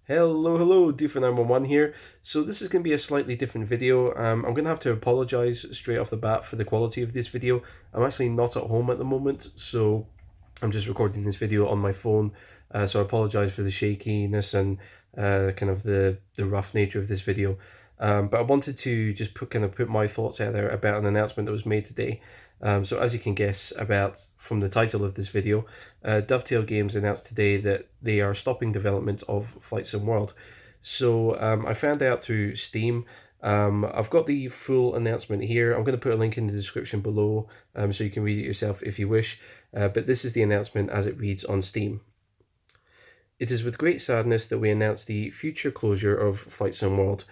Hello, Different911 here. So this is going to be a slightly different video. I'm going to have to apologize straight off the bat for the quality of this video. I'm actually not at home at the moment, so I'm just recording this video on my phone. So I apologize for the shakiness and kind of the rough nature of this video. But I wanted to just put my thoughts out there about an announcement that was made today. So as you can guess about from the title of this video, Dovetail Games announced today that they are stopping development of Flight Sim World. So I found out through Steam. I've got the full announcement here. I'm going to put a link in the description below so you can read it yourself if you wish. But this is the announcement as it reads on Steam. It is with great sadness that we announce the future closure of Flight Sim World.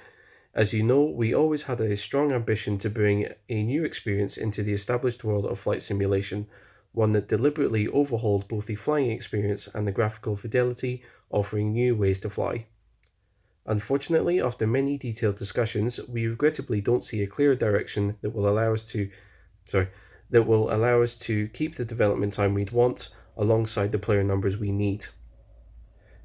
As you know, we always had a strong ambition to bring a new experience into the established world of flight simulation, one that deliberately overhauled both the flying experience and the graphical fidelity, offering new ways to fly. Unfortunately, after many detailed discussions, we regrettably don't see a clear direction that will allow us to keep the development time we'd want alongside the player numbers we need.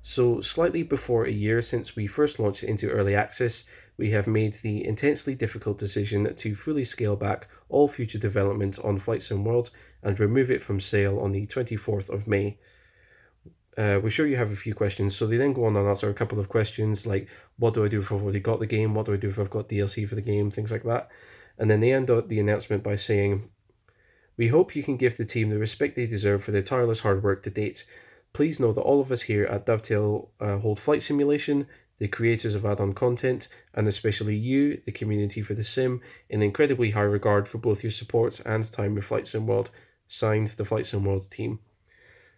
So, slightly before a year since we first launched into early access, we have made the intensely difficult decision to fully scale back all future development on Flight Sim World and remove it from sale on the 24th of May. We're sure you have a few questions, so they then go on and answer a couple of questions like, what do I do if I've already got the game? What do I do if I've got DLC for the game? Things like that. And then they end out the announcement by saying, we hope you can give the team the respect they deserve for their tireless hard work to date. Please know that all of us here at Dovetail hold Flight Simulation, the creators of add-on content, and especially you, the community for the sim, in incredibly high regard for both your support and time with Flight Sim World. Signed, the Flight Sim World team.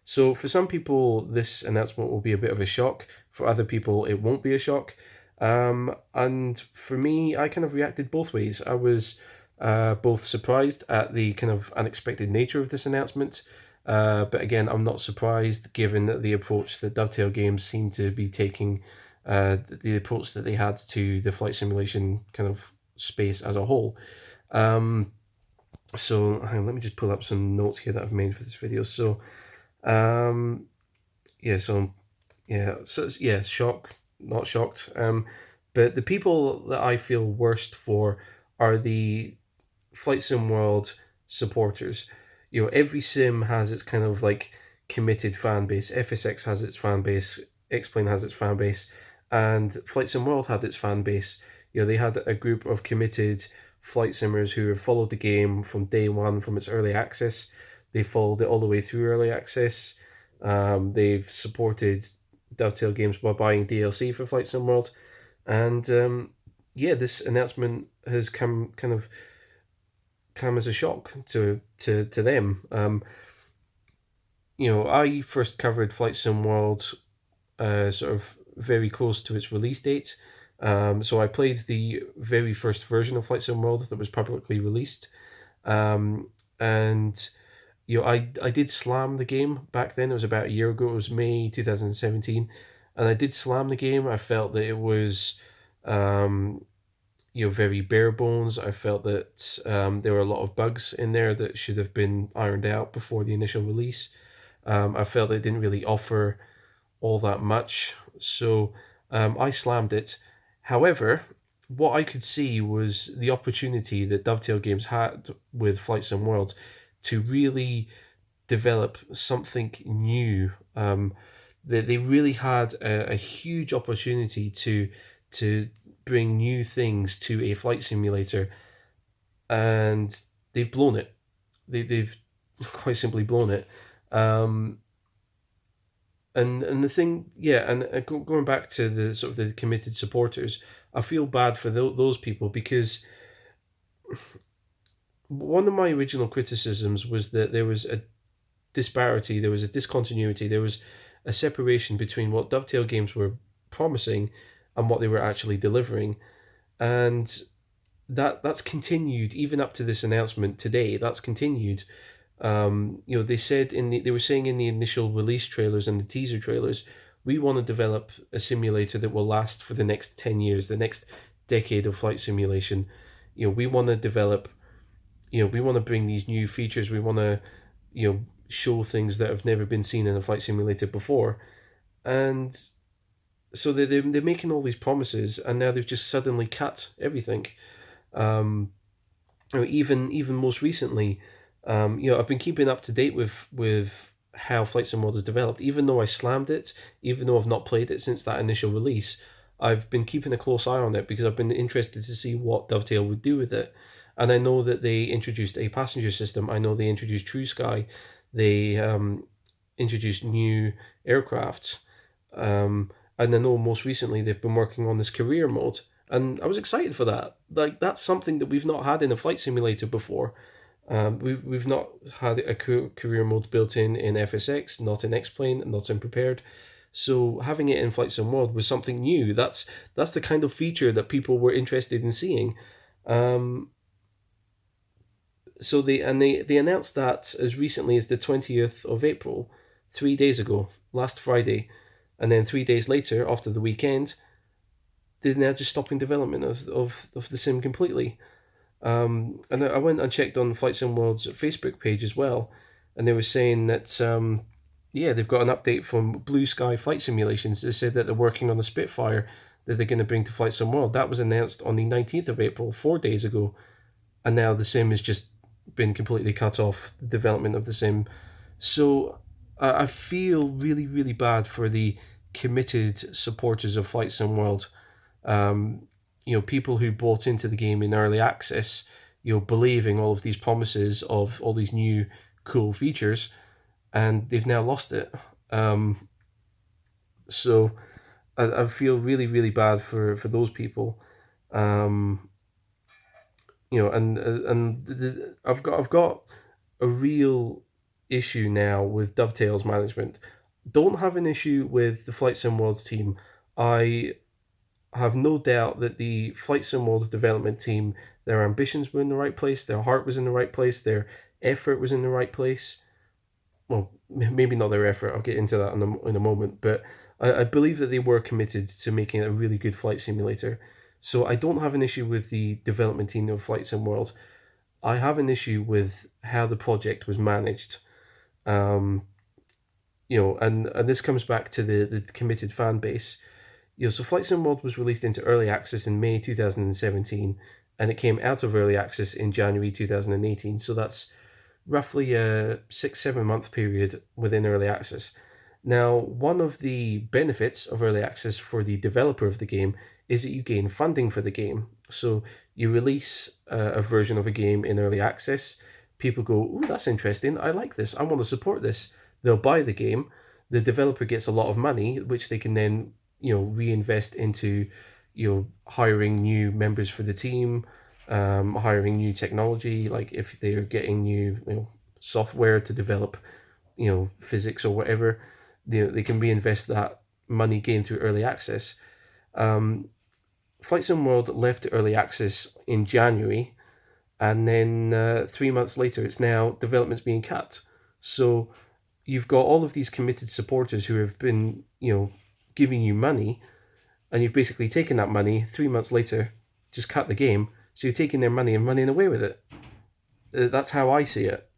So for some people, this announcement will be a bit of a shock. For other people, it won't be a shock. And for me, I kind of reacted both ways. I was both surprised at the kind of unexpected nature of this announcement, but again, I'm not surprised given that the approach that Dovetail Games seem to be taking, the approach that they had to the flight simulation kind of space as a whole. So hang on, let me just pull up some notes here that I've made for this video. So, um, yeah, so yeah, shock, not shocked. But the people that I feel worst for are the Flight Sim World supporters. You know, every sim has its kind of like committed fan base. FSX has its fan base, X-Plane has its fan base, and Flight Sim World had its fan base. You know, they had a group of committed flight simmers who have followed the game from day one, from its early access. They followed it all the way through early access. They've supported Dovetail Games by buying DLC for Flight Sim World, and yeah, this announcement has come as a shock to them. You know, I first covered Flight Sim World sort of very close to its release date. So I played the very first version of Flight Sim World that was publicly released. And you know, I did slam the game back then. It was about a year ago. It was May 2017, and I did slam the game. I felt that it was you know, very bare bones. I felt that there were a lot of bugs in there that should have been ironed out before the initial release. I felt it didn't really offer all that much, so I slammed it. However, what I could see was the opportunity that Dovetail Games had with Flight Sim World to really develop something new. They really had a huge opportunity to bring new things to a flight simulator, and they've blown it. They've quite simply blown it. Um, and the thing, yeah, and going back to the sort of the committed supporters, I feel bad for those people because one of my original criticisms was that there was a disparity, there was a discontinuity, there was a separation between what Dovetail Games were promising and what they were actually delivering, and that's continued even up to this announcement today. That's continued. You know, they were saying in the initial release trailers and the teaser trailers, we want to develop a simulator that will last for the next 10 years, the next decade of flight simulation. You know, we want to develop. You know, we want to bring these new features. We want to, you know, show things that have never been seen in a flight simulator before, and So they're making all these promises, and now they've just suddenly cut everything. Um, even most recently, I've been keeping up to date with how Flight Sim World has developed. Even though I slammed it, even though I've not played it since that initial release, I've been keeping a close eye on it because I've been interested to see what Dovetail would do with it. And I know that they introduced a passenger system. I know they introduced True Sky. They introduced new aircrafts. And I know most recently they've been working on this career mode, and I was excited for that. Like, that's something that we've not had in a flight simulator before. We've not had a career mode built in FSX, not in X-Plane, not in Prepared. So having it in Flight Sim World was something new. That's the kind of feature that people were interested in seeing. Um, so they announced that as recently as the 20th of April, 3 days ago, last Friday, and then 3 days later, after the weekend, they're now just stopping development of the sim completely. And I went and checked on Flight Sim World's Facebook page as well, and they were saying that yeah, they've got an update from Blue Sky Flight Simulations. They said that they're working on a Spitfire that they're going to bring to Flight Sim World. That was announced on the 19th of April, 4 days ago, and now the sim has just been completely cut off, the development of the sim. So I feel really, really bad for the committed supporters of Flight Sim World. Um, People who bought into the game in early access, believing all of these promises of all these new cool features, and they've now lost it. So I feel really, really bad for those people. Um, I've got a real issue now with Dovetail's management. Don't have an issue with the Flight Sim Worlds team. I have no doubt that the Flight Sim Worlds development team, their ambitions were in the right place, their heart was in the right place, their effort was in the right place. Well, maybe not their effort. I'll get into that in a moment, but I believe that they were committed to making a really good flight simulator. So I don't have an issue with the development team of Flight Sim World. I have an issue with how the project was managed. Um, and this comes back to the committed fan base. So Flight Sim World was released into early access in May 2017, and it came out of early access in January 2018. So that's roughly a 6-7 month period within early access. Now, one of the benefits of early access for the developer of the game is that you gain funding for the game. So you release a version of a game in early access. People go, "Ooh, that's interesting. I like this. I want to support this." They'll buy the game. The developer gets a lot of money, which they can then reinvest into hiring new members for the team, hiring new technology. Like if they're getting new software to develop physics or whatever, they can reinvest that money gained through early access. Flight Sim World left early access in January, and then 3 months later, it's now development's being cut. So you've got all of these committed supporters who have been giving you money, and you've basically taken that money 3 months later, just cut the game. So you're taking their money and running away with it. That's how I see it.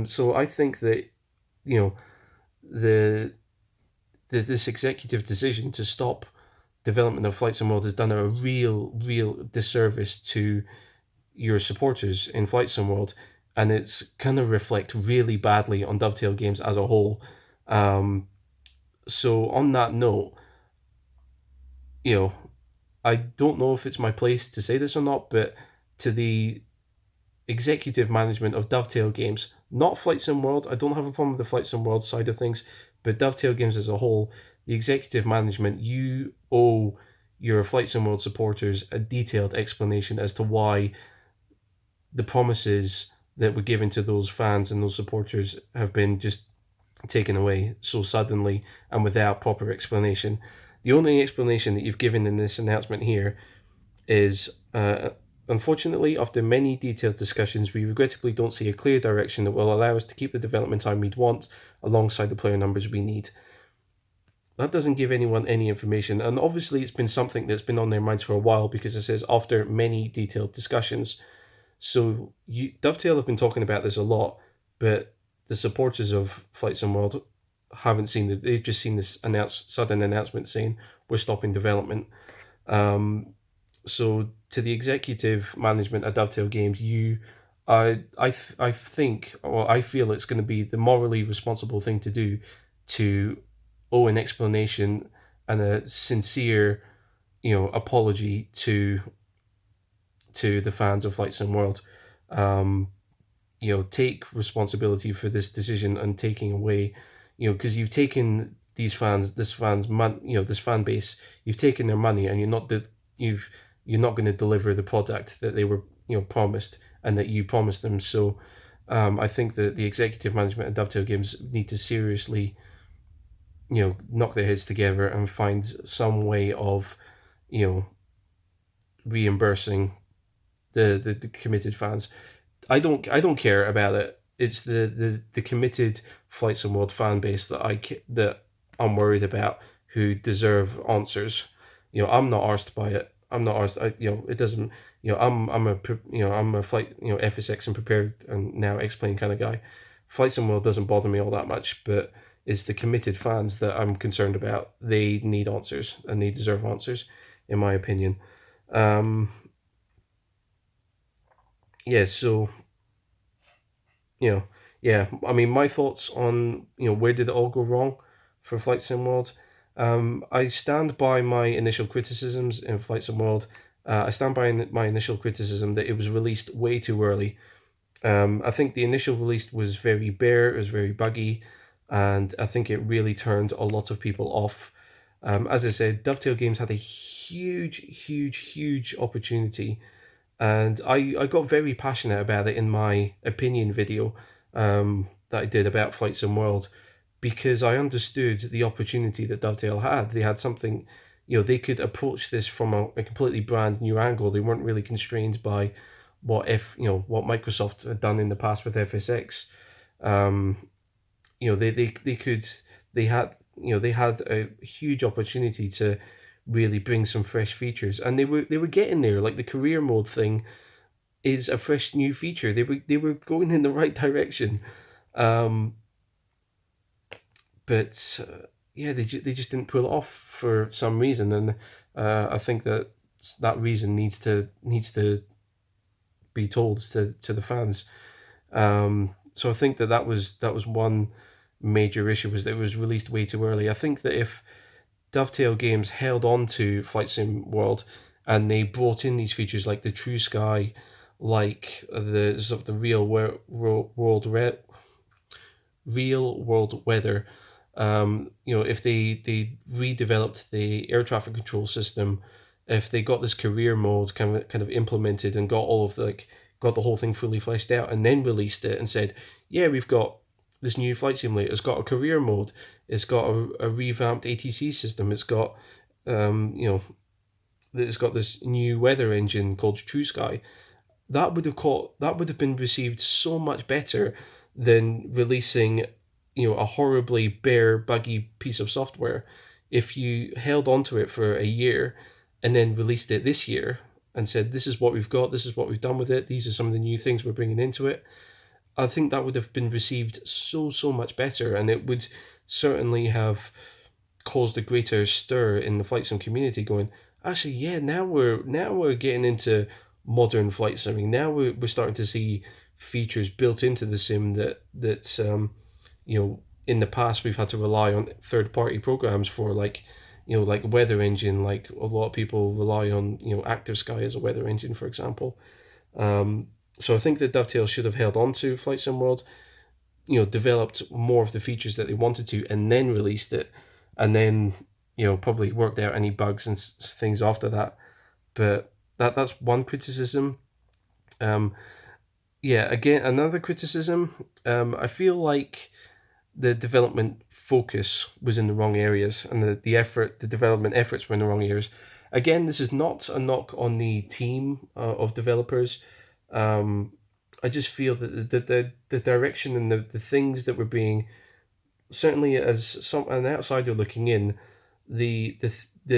So I think that the this executive decision to stop development of Flight Sim World has done a real disservice to your supporters in Flight Sim World, and it's going to reflect really badly on Dovetail Games as a whole. So on that note, I don't know if it's my place to say this or not, but to the executive management of Dovetail Games, not Flight Sim World, I don't have a problem with the Flight Sim World side of things, but Dovetail Games as a whole, the executive management, you owe your Flight Sim World supporters a detailed explanation as to why the promises that were given to those fans and those supporters have been just taken away so suddenly and without proper explanation. The only explanation that you've given in this announcement here is, unfortunately, after many detailed discussions, we regrettably don't see a clear direction that will allow us to keep the development time we'd want alongside the player numbers we need. That doesn't give anyone any information, and obviously it's been something that's been on their minds for a while because it says after many detailed discussions. So Dovetail have been talking about this a lot, but the supporters of Flight Sim World haven't seen it. They've just seen this sudden announcement saying we're stopping development. So to the executive management at Dovetail Games, I think, or I feel it's going to be the morally responsible thing to do to owe an explanation and a sincere, apology to the fans of Flight Sim World. Um, take responsibility for this decision and taking away, because you've taken these fans, this fan base, you've taken their money, and you're not going to deliver the product that they were promised and that you promised them. So, I think that the executive management at Dovetail Games need to seriously, knock their heads together and find some way of, you know, reimbursing the committed fans. I don't care about it. It's the committed Flight Sim World fan base that I'm worried about, who deserve answers. I'm not arsed by it. I'm not arsed. It doesn't. I'm a flight FSX and prepared and now explain kind of guy. Flight Sim World doesn't bother me all that much, but it's the committed fans that I'm concerned about. They need answers and they deserve answers, in my opinion. Um, yeah. So you know, yeah. I mean, my thoughts on where did it all go wrong for Flight Sim World. I stand by my initial criticisms in Flight Sim World. I stand by my initial criticism that it was released way too early. I think the initial release was very bare, it was very buggy, and I think it really turned a lot of people off. As I said, Dovetail Games had a huge, huge, huge opportunity, and I got very passionate about it in my opinion video that I did about Flight Sim World, because I understood the opportunity that Dovetail had. They had something, they could approach this from a completely brand new angle. They weren't really constrained by what Microsoft had done in the past with FSX. Um, they could they had a huge opportunity to really bring some fresh features, and they were getting there. Like the career mode thing is a fresh new feature. They were going in the right direction, um, but yeah, they just didn't pull it off for some reason, and I think that reason needs to be told to the fans. So I think that was one major issue, was that it was released way too early. I think that if Dovetail Games held on to Flight Sim World and they brought in these features like the True Sky, like the sort of the real world weather, if they redeveloped the air traffic control system, if they got this career mode kind of implemented and got got the whole thing fully fleshed out, and then released it and said, yeah, we've got this new flight simulator. It's got a career mode. It's got a revamped ATC system. It's got it's got this new weather engine called True Sky. That would have been received so much better than releasing a horribly bare, buggy piece of software. If you held onto it for a year and then released it this year and said, this is what we've got, this is what we've done with it, these are some of the new things we're bringing into it, I think that would have been received so much better, and it would certainly have caused a greater stir in the flight sim community, going, actually, yeah, now we're getting into modern flight simming. Now we're starting to see features built into the sim that in the past we've had to rely on third party programs for, like like weather engine. Like a lot of people rely on Active Sky as a weather engine, for example. So I think that Dovetail should have held on to Flight Sim World, developed more of the features that they wanted to, and then released it, and then probably worked out any bugs and things after that. But that's one criticism. Um, yeah, again, another criticism. I feel like the development focus was in the wrong areas, and the development efforts were in the wrong areas. Again, this is not a knock on the team of developers. I just feel that the direction and the things that were being, certainly as an outsider looking in, the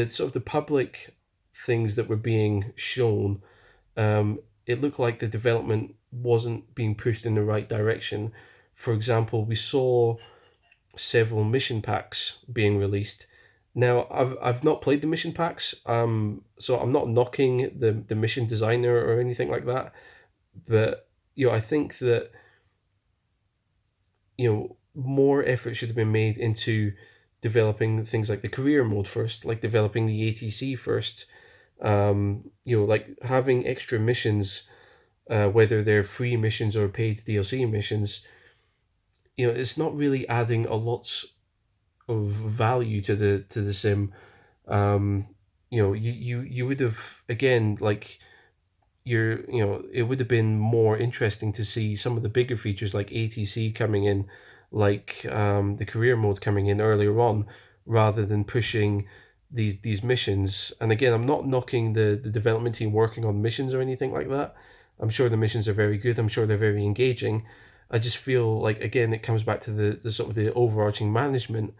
sort of the public things that were being shown, it looked like the development wasn't being pushed in the right direction. For example, we saw several mission packs being released. Now, I've not played the mission packs, so I'm not knocking the mission designer or anything like that. But I think that more effort should have been made into developing things like the career mode first, like developing the ATC first. Like having extra missions, whether they're free missions or paid DLC missions. It's not really adding a lot of value to the sim. You would have, again, like, it would have been more interesting to see some of the bigger features like ATC coming in, like the career mode coming in earlier on, rather than pushing these missions. And again, I'm not knocking the development team working on missions or anything like that. I'm sure the missions are very good. I'm sure they're very engaging. I just feel like, again, it comes back to the sort of the overarching management.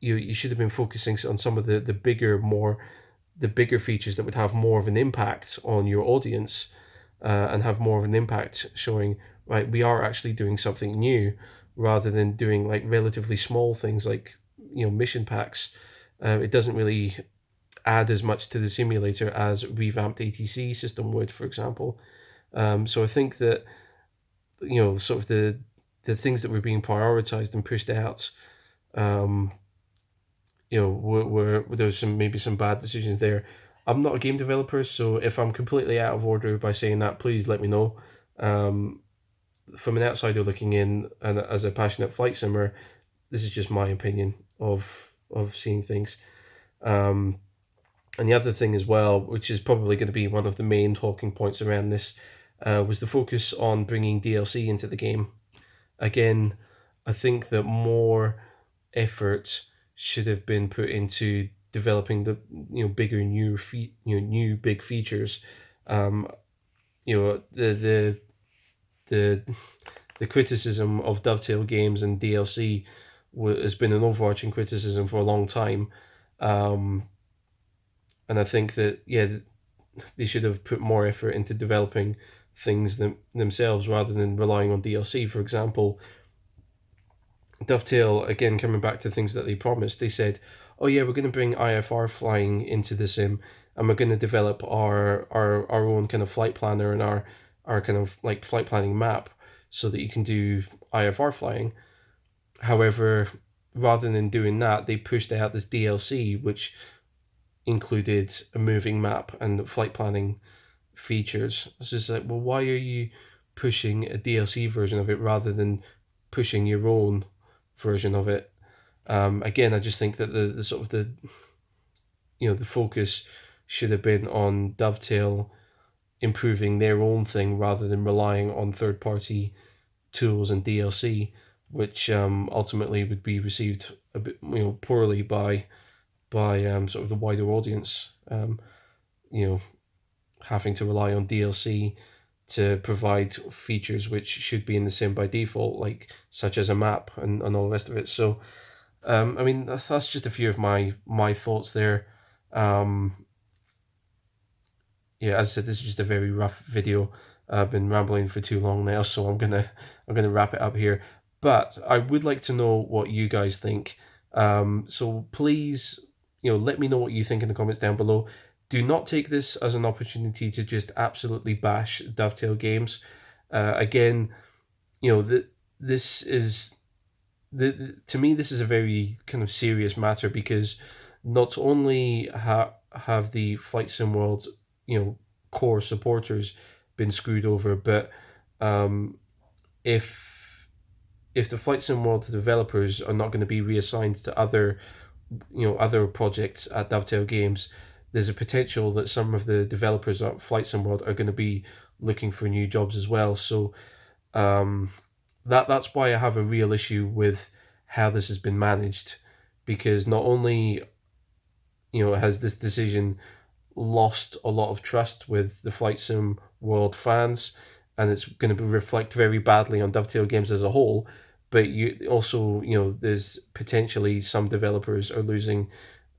You should have been focusing on some of the bigger features that would have more of an impact on your audience, and have more of an impact showing, right, we are actually doing something new, rather than doing like relatively small things like mission packs. It doesn't really add as much to the simulator as revamped ATC system would, for example. So I think that sort of the things that were being prioritized and pushed out, um, were there was maybe some bad decisions there. I'm not a game developer, so if I'm completely out of order by saying that, please let me know. Um, from an outsider looking in, and as a passionate flight simmer, this is just my opinion of seeing things. Um, and the other thing as well, which is probably going to be one of the main talking points around this, was the focus on bringing DLC into the game. Again, I think that more effort should have been put into developing the bigger new big features. Um, the the the criticism of Dovetail games and DLC has been an overarching criticism for a long time, um, and I think that they should have put more effort into developing things themselves rather than relying on DLC. For example, Dovetail, again, coming back to things that they promised, they said, "Oh yeah, we're going to bring IFR flying into the sim, and we're going to develop our own kind of flight planner and our kind of like flight planning map, so that you can do IFR flying." However, rather than doing that, they pushed out this DLC, which included a moving map and flight planning features. It's just like, well, why are you pushing a DLC version of it rather than pushing your own version of it? Again, I just think that the sort of the focus should have been on Dovetail improving their own thing rather than relying on third party tools and DLC, which ultimately would be received a bit poorly by sort of the wider audience. You know, having to rely on DLC to provide features which should be in the sim by default, like such as a map and all the rest of it. So, I mean, that's just a few of my thoughts there. Um, yeah, as I said, this is just a very rough video. I've been rambling for too long now, so I'm gonna wrap it up here. But I would like to know what you guys think. So please, let me know what you think in the comments down below. Do not take this as an opportunity to just absolutely bash Dovetail Games. Again, this is to me, this is a very kind of serious matter, because not only have the Flight Sim World, core supporters been screwed over, but um, if the Flight Sim World developers are not going to be reassigned to other projects at Dovetail Games, there's a potential that some of the developers at Flight Sim World are going to be looking for new jobs as well. So um, that's why I have a real issue with how this has been managed, because not only has this decision lost a lot of trust with the Flight Sim World fans, and it's going to reflect very badly on Dovetail Games as a whole. But you also, there's potentially some developers are going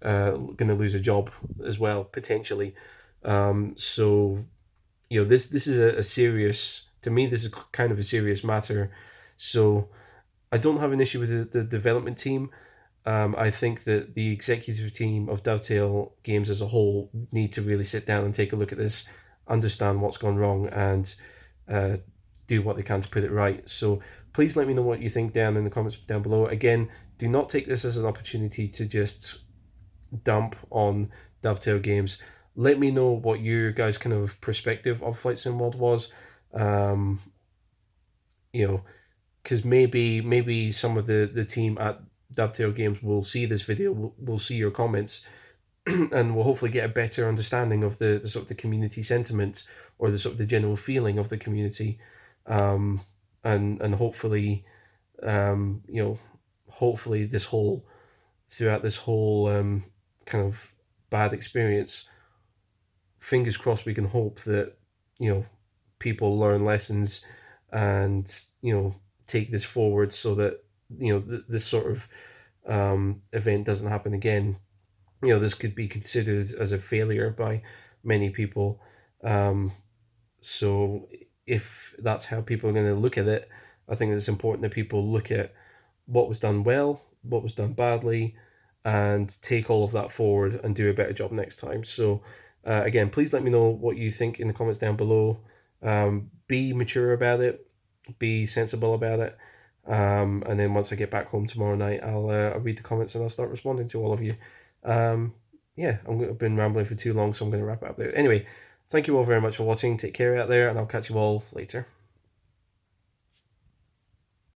to lose a job as well, potentially. So this is a serious, to me, this is kind of a serious matter. So I don't have an issue with the development team. I think that the executive team of Dovetail Games as a whole need to really sit down and take a look at this, understand what's gone wrong, and uh, do what they can to put it right. So please let me know what you think down in the comments down below. Again, do not take this as an opportunity to just dump on Dovetail Games. Let me know what your guys' kind of perspective of Flight Sim World was. Um, you know, because maybe some of the team at Dovetail Games will see this video, will see your comments, and will hopefully get a better understanding of the sort of the community sentiment, or the sort of the general feeling of the community, um, and hopefully, you know, hopefully throughout this whole kind of bad experience, fingers crossed, we can hope that, you know, people learn lessons, and, you know, take this forward, so that, you know, this sort of event doesn't happen again. You know, this could be considered as a failure by many people. Um, so if that's how people are going to look at it, I think it's important that people look at what was done well, what was done badly, and take all of that forward and do a better job next time. So, again, please let me know what you think in the comments down below. Be mature about it, be sensible about it. And then once I get back home tomorrow night, I'll read the comments and I'll start responding to all of you. Yeah, I've been rambling for too long, so I'm going to wrap it up there. Anyway, thank you all very much for watching. Take care out there, and I'll catch you all later.